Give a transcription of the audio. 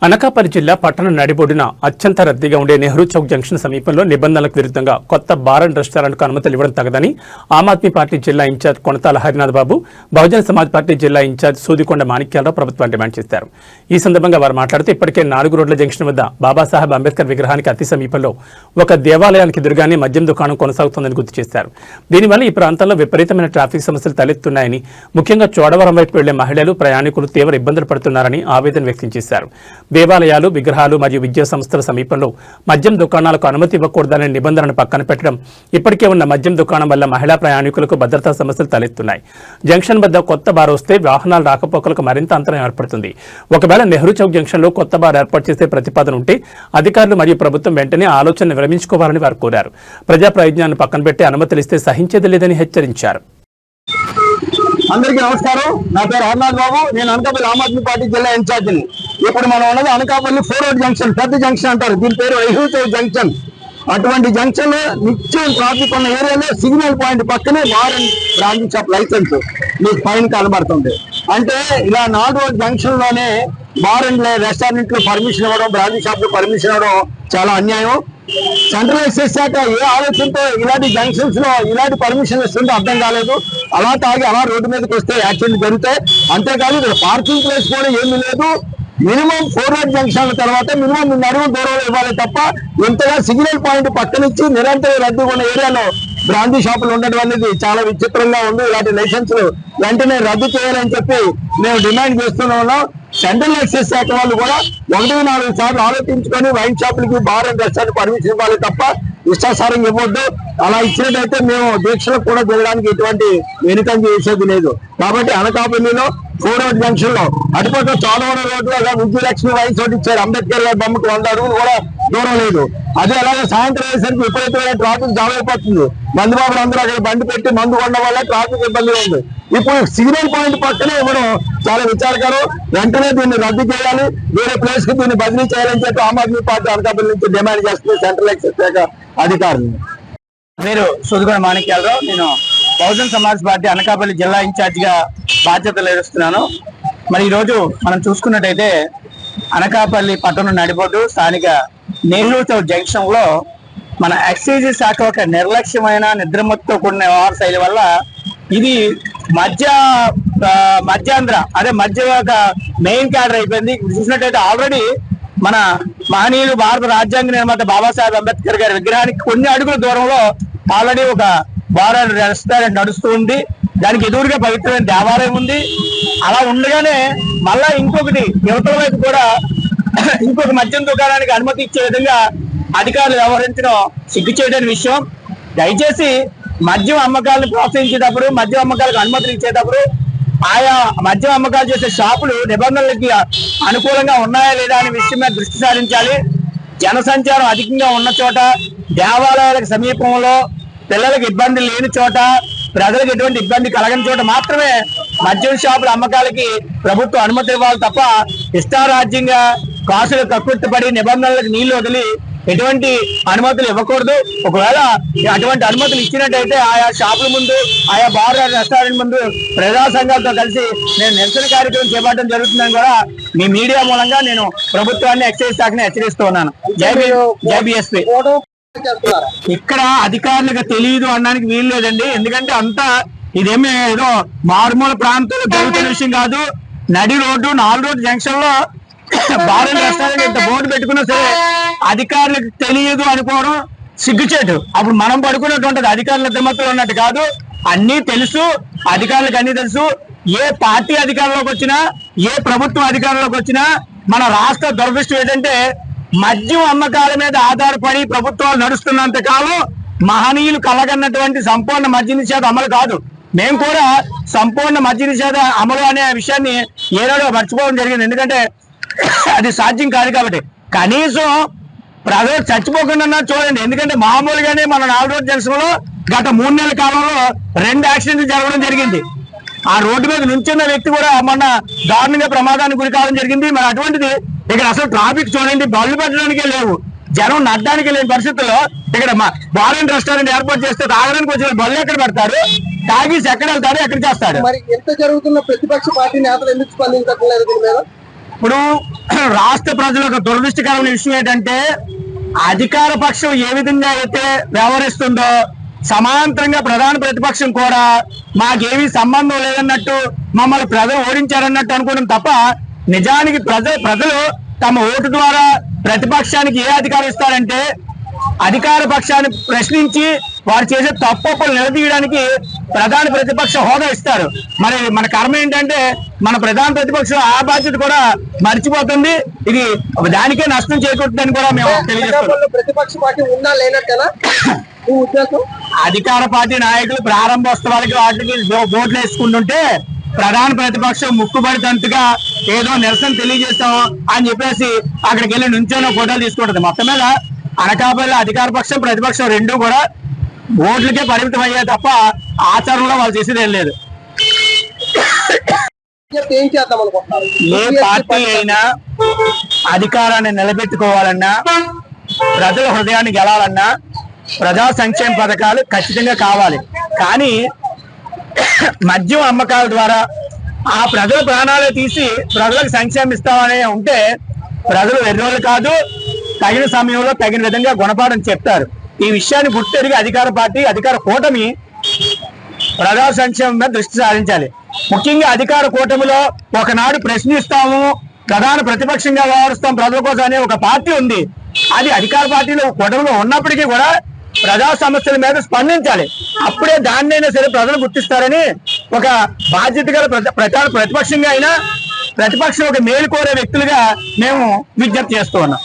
అనకాపల్లి జిల్లా పట్టణ నడిబొడ్డున అత్యంత రద్దీగా ఉండే నెహ్రూ చౌక్ జంక్షన్ సమీపంలో నిబంధనలకు విరుద్ధంగా కొత్త బార్ అండ్ రెస్టారెంట్కు అనుమతులు ఇవ్వడం తగదని ఆమ్ ఆద్మీ పార్టీ జిల్లా ఇన్ఛార్జ్ కొనతాల హరినాథ్ బాబు, బహుజన సమాజ్ పార్టీ జిల్లా ఇన్ఛార్జ్ సూదికొండ మాణిక్యాలరావు ప్రభుత్వాన్ని డిమాండ్ చేశారు. ఈ సందర్భంగా వారు మాట్లాడుతూ ఇప్పటికే 4 రోడ్ల జంక్షన్ వద్ద బాబాసాహెబ్ అంబేద్కర్ విగ్రహానికి అతి సమీపంలో ఒక దేవాలయానికి ఎదురుగానే మద్యం దుకాణం కొనసాగుతోందని గుర్తు చేశారు. దీనివల్ల ఈ ప్రాంతంలో విపరీతమైన ట్రాఫిక్ సమస్యలు తలెత్తున్నాయని, ముఖ్యంగా చోడవరం వైపు వెళ్లే మహిళలు, ప్రయాణికులు తీవ్ర ఇబ్బందులు పడుతున్నారని ఆవేదన వ్యక్తం చేశారు. దేవాలయాలు, విగ్రహాలు మరియు విద్యా సంస్థల సమీపంలో మద్యం దుకాణాలకు అనుమతి ఇవ్వకూడదనే నిబంధనను పక్కన పెట్టడం, ఇప్పటికే ఉన్న మద్యం దుకాణం వల్ల మహిళా ప్రయాణికులకు భద్రతా సమస్యలు తలెత్తున్నాయి. జంక్షన్ వద్ద కొత్త బార్ వస్తే వాహనాల రాకపోకలకు మరింత అంతరం ఏర్పడుతుంది. ఒకవేళ నెహ్రూ చౌక్ జంక్షన్లో కొత్త బార్ ఏర్పాటు చేసే ప్రతిపాదన ఉంటే అధికారులు మరియు ప్రభుత్వం వెంటనే ఆలోచన విరమించుకోవాలని వారు కోరారు. ప్రజా ప్రయోజనాన్ని పక్కన పెట్టి అనుమతులు ఇస్తే సహించేది లేదని హెచ్చరించారు. అందరికీ నమస్కారం. నా పేరు హరినాథ్ బాబు. నేను అనకాపల్లి ఆమ్ ఆద్మీ పార్టీ జిల్లా ఇన్ఛార్జిని. ఇప్పుడు మనం ఉన్నది అనకాపల్లి 4 రోడ్ జంక్షన్, పెద్ద జంక్షన్ అంటారు. దీని పేరు నెహ్రూ చౌక్ జంక్షన్. అటువంటి జంక్షన్ లో నిత్యం ట్రాఫిక్ ఉన్న ఏరియాలో సిగ్నల్ పాయింట్ పక్కనే bar and branching shop license మీకు పైన కనబడుతుంది. అంటే ఇలా 4 రోడ్ జంక్షన్ లోనే బార్ అండ్ రెస్టారెంట్ లో పర్మిషన్ ఇవ్వడం, బ్రాంచింగ్ షాప్ లో పర్మిషన్ ఇవ్వడం చాలా అన్యాయం. సెంట్రల్ ఎక్సైజ్ శాఖ ఏ ఆలోచనతో ఇలాంటి జంక్షన్స్ లో ఇలాంటి పర్మిషన్ ఇస్తుందో అర్థం కాలేదు. అలా తాగి అలా రోడ్డు మీదకి వస్తే యాక్సిడెంట్ జరుగుతాయి. అంతేకాదు ఇక్కడ పార్కింగ్ ప్లేస్ కూడా ఏమీ లేదు. మినిమం 4 రోడ్ జంక్షన్ల తర్వాత మినిమం 2 అడుగుల దూరంలో ఇవ్వాలి తప్ప ఇంతగా సిగ్నల్ పాయింట్ పక్కనిచ్చి నిరంతరం రద్దీగా ఉన్న ఏరియాలో బ్రాంచీ షాపులు ఉండడం అనేది చాలా విచిత్రంగా ఉంది. ఇలాంటి లైసెన్సులు వెంటనే రద్దు చేయాలని చెప్పి మేము డిమాండ్ చేస్తూనే ఉన్నాం. సెంట్రల్ ఎక్సైజ్ శాఖ వాళ్ళు కూడా 1-4 సార్లు ఆలోచించుకొని వైన్ షాపులకి, బార్ అండ్ రెస్టారెంట్ పర్మిషన్ ఇవ్వాలి తప్ప ఇష్టాసారం ఇవ్వద్దు. అలా ఇచ్చినట్టయితే మేము దీక్షలకు కూడా దిగడానికి ఎటువంటి వెనుకంజ చేసేది లేదు. కాబట్టి అనకాపల్లిలో 4 రోడ్ జంక్షన్ లో అటుపక్క చోడవరం రోడ్లో విజయలక్ష్మి వైన్స్ ఒకటి ఇచ్చారు. అంబేద్కర్ గారి బొమ్మకు 100 అడుగులు కూడా దూరం లేదు. అదే అలాగే సాయంత్రం అయ్యేసరికి విపరీతమైన ట్రాఫిక్ జామ్ అయిపోతుంది. మందుబాబులు అందరూ అక్కడ బండి పెట్టి మందు కొనడం వల్ల ట్రాఫిక్ ఇబ్బందిగా ఉంది. ఇప్పుడు సిగ్నల్ పాయింట్ పక్కనే ఇవ్వడం చాలా విచారకరం. వెంటనే దీన్ని రద్దు చేయాలి, వేరే ప్లేస్ కి దీన్ని బదిలీ చేయాలని చెప్పి ఆమ్ ఆద్మీ పార్టీ అనకాపల్లి నుంచి డిమాండ్ చేస్తుంది సెంట్రల్ ఎక్సైజ్ శాఖ అధికారులు. మీరు సూదికొండ మాణిక్యాలరావు. నేను బహుజన సమాజ్ పార్టీ అనకాపల్లి జిల్లా ఇన్ఛార్జ్ గా బాధ్యతలు నిర్వహిస్తున్నాను. మరి ఈరోజు మనం చూసుకున్నట్టయితే అనకాపల్లి పట్టణం నడిబొడ్డు స్థానిక నెహ్రూ చౌక్ జంక్షన్ లో మన ఎక్సైజ్ శాఖ ఒక నిర్లక్ష్యమైన నిద్రమత్తుతో కూడిన వ్యవహార శైలి వల్ల ఇది మధ్యాంధ్ర మధ్య ఒక మెయిన్ క్యాడర్ అయిపోయింది. చూసినట్టయితే ఆల్రెడీ మన మహనీయులు భారత రాజ్యాంగ నిర్మాత బాబాసాహెబ్ అంబేద్కర్ గారి విగ్రహానికి కొన్ని అడుగుల దూరంలో ఆల్రెడీ ఒక బార్ అండ్ రెస్టారెంట్ నడుస్తూ ఉంది. దానికి ఎదురుగా పవిత్రమైన దేవాలయం ఉంది. అలా ఉండగానే మళ్ళా ఇంకొకటి యువతల వైపు కూడా ఇంకొక మద్యం దుకాణానికి అనుమతి ఇచ్చే విధంగా అధికారులు వ్యవహరించడం సిగ్గుచేయని విషయం. దయచేసి మద్యం అమ్మకాలను ప్రోత్సహించేటప్పుడు, మద్యం అమ్మకాలకు అనుమతులు ఇచ్చేటప్పుడు ఆయా మద్యం అమ్మకాలు చేసే షాపులు నిబంధనలకి అనుకూలంగా ఉన్నాయా లేదా అనే విషయం మీద దృష్టి సారించాలి. జనసంచారం అధికంగా ఉన్న చోట, దేవాలయాలకు సమీపంలో, పిల్లలకు ఇబ్బంది లేని చోట, ప్రజలకు ఎటువంటి ఇబ్బంది కలగని చోట మాత్రమే మద్యం షాపుల అమ్మకాలకి ప్రభుత్వం అనుమతి ఇవ్వాలి తప్ప ఇష్టారాజ్యంగా కాసులు కక్కుర్తిపడి నిబంధనలకు నీళ్లు వదిలి ఎటువంటి అనుమతులు ఇవ్వకూడదు. ఒకవేళ అటువంటి అనుమతులు ఇచ్చినట్టయితే ఆయా షాపుల ముందు, ఆయా బార్ రెస్టారెంట్ ముందు ప్రజా సంఘాలతో కలిసి నేను నిరసన కార్యక్రమం చేపట్టడం జరుగుతుందని కూడా మీ మీడియా మూలంగా నేను ప్రభుత్వాన్ని, ఎక్సైజ్ శాఖని హెచ్చరిస్తూ ఉన్నాను. జై బిఎస్పీ. ఇక్కడ అధికారులకు తెలియదు అనడానికి వీలు లేదండి. ఎందుకంటే అంతా ఇదేమీ ఏదో మారుమూల ప్రాంతంలో జరుగుతున్న విషయం కాదు. నడి రోడ్డు 4 రోడ్ జంక్షన్ లో బార్ అండ్ రెస్టారెంట్ ఇంత బోర్డు పెట్టుకున్నా సరే అధికారులకు తెలియదు అనుకోవడం సిగ్గుచేటు. అప్పుడు మనం పడుకున్నట్టు అధికారుల నిద్రమత్తులు ఉన్నట్టు కాదు. అన్నీ తెలుసు, అధికారులకు అన్ని తెలుసు. ఏ పార్టీ అధికారంలోకి వచ్చినా, ఏ ప్రభుత్వం అధికారంలోకి వచ్చినా మన రాష్ట్ర దురదృష్టం ఏంటంటే మద్యం అమ్మకాల మీద ఆధారపడి ప్రభుత్వాలు నడుస్తున్నంత కాలం మహనీయులు కలగన్నటువంటి సంపూర్ణ మద్య నిషేధం అమలు కాదు. మేము కూడా సంపూర్ణ మద్య నిషేధ అమలు అనే విషయాన్ని ఏనాడో మర్చిపోవడం జరిగింది. ఎందుకంటే అది సాధ్యం కాదు. కాబట్టి కనీసం ప్రజలు చచ్చిపోకుండా చూడండి. ఎందుకంటే మామూలుగానే మన 4 రోడ్ జంక్షన్ లో గత 3 నెలల కాలంలో 2 యాక్సిడెంట్లు జరగడం జరిగింది. ఆ రోడ్డు మీద నుంచున్న వ్యక్తి కూడా మొన్న దారుణంగా ప్రమాదానికి గురి కావడం జరిగింది. మరి అటువంటిది ఇక్కడ అసలు ట్రాఫిక్ చూడండి, బళ్ళు పెట్టడానికే లేవు, జనం నడ్డానికి లేని పరిస్థితుల్లో ఇక్కడ బార్ అండ్ రెస్టారెంట్ ఏర్పాటు చేస్తే తాగడానికి వచ్చిన బళ్ళు ఎక్కడ పెడతారు, తాగేసి ఎక్కడ వెళ్తారు, ఎక్కడ చేస్తాడు. మరి ఎంత జరుగుతున్న ప్రతిపక్ష పార్టీ నేతలు ఎందుకు స్పందించట్లేదు దీని మీద? ఇప్పుడు రాష్ట్ర ప్రజలకు దురదృష్టకరమైన విషయం ఏంటంటే అధికార పక్షం ఏ విధంగా అయితే వ్యవహరిస్తుందో సమాంతరంగా ప్రధాన ప్రతిపక్షం కూడా మాకేమీ సంబంధం లేదన్నట్టు మమ్మల్ని ప్రజలు ఓడించారన్నట్టు అనుకోవడం తప్ప నిజానికి ప్రజలు తమ ఓటు ద్వారా ప్రతిపక్షానికి ఏ అధికారం ఇస్తారంటే అధికార పక్షాన్ని ప్రశ్నించి వారు చేసే తప్పులు నిలదీయడానికి ప్రధాన ప్రతిపక్ష హోదా ఇస్తారు. మరి మన కర్మ ఏంటంటే మన ప్రధాన ప్రతిపక్షం ఆ బాధ్యత కూడా మర్చిపోతుంది. ఇది దానికే నష్టం చేకూరుతుందని కూడా మేము తెలియజేస్తున్నాం. ప్రతిపక్ష పార్టీ ఉందా లేనట్టేనా మీ ఉద్దేశం? అధికార పార్టీ నాయకులు ప్రారంభోత్సవాలకి వాటికి బోట్లు వేసుకుంటుంటే ప్రధాన ప్రతిపక్షం ముక్కుబడితంతుగా ఏదో నిరసన తెలియజేస్తాం అని చెప్పేసి అక్కడికి వెళ్ళి నుంచోనో ఫోటోలు తీసుకుంటుంది. మొత్తం మీద అనకాపల్లి అధికార పక్షం ప్రతిపక్షం రెండూ కూడా ఓట్లకే పరిమితం అయ్యాయి తప్ప ఆచరణలో వాళ్ళు చేసేది ఏం లేదు. ఏం చేద్దాం అనుకుంటున్నారు? ఏ పార్టీ అయినా అధికారాన్ని నిలబెట్టుకోవాలన్నా ప్రజల హృదయాన్ని గెలాలన్నా ప్రజా సంక్షేమ పథకాలు ఖచ్చితంగా కావాలి. కానీ మద్యం అమ్మకాల ద్వారా ఆ ప్రజల ప్రాణాలు తీసి ప్రజలకు సంక్షేమం ఇస్తామని ఉంటే ప్రజలు వెర్రోళ్ళు కాదు, తగిన సమయంలో తగిన విధంగా గుణపాఠం చెప్తారు. ఈ విషయాన్ని గుర్తెరిగి అధికార పార్టీ అధికార కూటమి ప్రజా సంక్షేమం మీద దృష్టి సారించాలి. ముఖ్యంగా అధికార కూటమిలో ఒకనాడు ప్రశ్నిస్తాము, ప్రధాన ప్రతిపక్షంగా వ్యవహరిస్తాం ప్రజల కోసం అనే ఒక పార్టీ ఉంది. అది అధికార పార్టీలో కూటమిలో ఉన్నప్పటికీ కూడా ప్రజా సమస్యల మీద స్పందించాలి. అప్పుడే దాన్నైనా సరే ప్రజలు గుర్తిస్తారని ఒక బాధ్యత గల ప్రతిపక్షంగా అయినా ప్రతిపక్షం ఒక మేలు కోరే వ్యక్తులుగా మేము విజ్ఞప్తి చేస్తూ ఉన్నాం.